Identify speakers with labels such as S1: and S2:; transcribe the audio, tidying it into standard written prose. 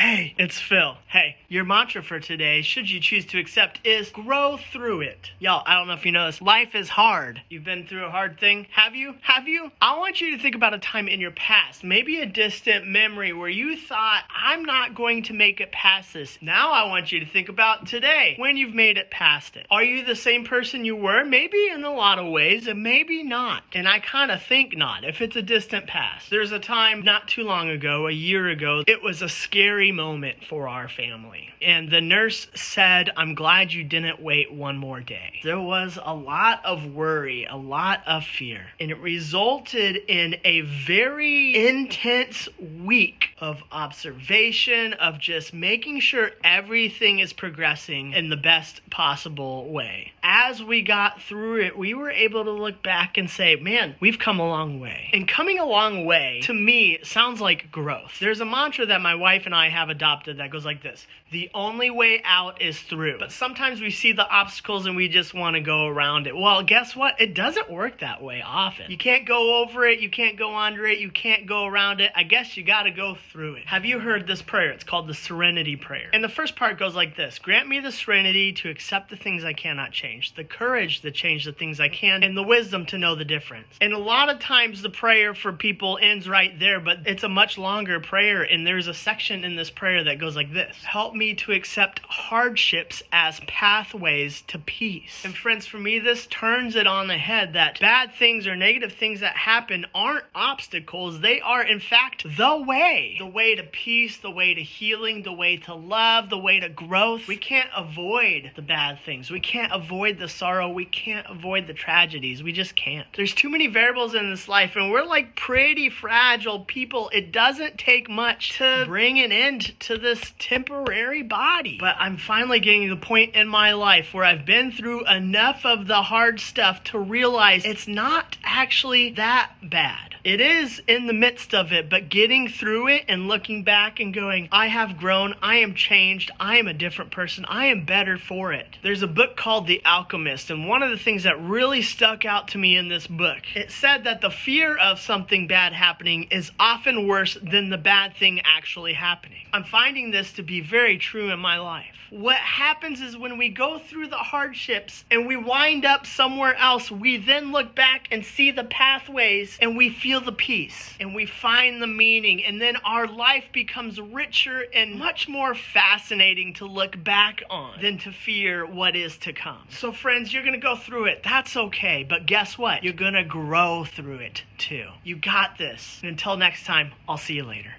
S1: Hey, it's Phil. Hey, your mantra for today, should you choose to accept, is grow through it. Y'all, I don't know if you know this, life is hard. You've been through a hard thing. Have you? I want you to think about a time in your past, maybe a distant memory where you thought, I'm not going to make it past this. Now I want you to think about today, when you've made it past it. Are you the same person you were? Maybe in a lot of ways, and maybe not. And I kind of think not, if it's a distant past. There's a time not too long ago, a year ago, it was a scary moment for our family. And the nurse said, I'm glad you didn't wait one more day. There was a lot of worry, a lot of fear, and it resulted in a very intense week of observation, of just making sure everything is progressing in the best possible way. As we got through it, we were able to look back and say, man, we've come a long way. And coming a long way, to me, sounds like growth. There's a mantra that my wife and I have adopted that goes like this: the only way out is through. But sometimes we see the obstacles and we just want to go around it. Well, guess what? It doesn't work that way often. You can't go over it, you can't go under it, you can't go around it. I guess you got to go through it. Have you heard this prayer? It's called the Serenity Prayer. And the first part goes like this: grant me the serenity to accept the things I cannot change, the courage to change the things I can, and the wisdom to know the difference. And a lot of times the prayer for people ends right there, but it's a much longer prayer, and there's a section in this prayer that goes like this: help me to accept hardships as pathways to peace. And friends, for me, this turns it on the head that bad things or negative things that happen aren't obstacles. They are, in fact, the way to peace, the way to healing, the way to love, the way to growth. We can't avoid the bad things. We can't avoid the sorrow. We can't avoid the tragedies. We just can't. There's too many variables in this life, and we're like pretty fragile people. It doesn't take much to bring an end to this temporary body. But I'm finally getting to the point in my life where I've been through enough of the hard stuff to realize it's not actually that bad. It is in the midst of it, but getting through it and looking back and going, I have grown, I am changed, I am a different person, I am better for it. There's a book called The Alchemist, and one of the things that really stuck out to me in this book, it said that the fear of something bad happening is often worse than the bad thing actually happening. I'm finding this to be very true in my life. What happens is when we go through the hardships and we wind up somewhere else, we then look back and see the pathways and we feel the peace and we find the meaning, and then our life becomes richer and much more fascinating to look back on than to fear what is to come. So friends, you're going to go through it. That's okay. But guess what? You're going to grow through it too. You got this. And until next time, I'll see you later.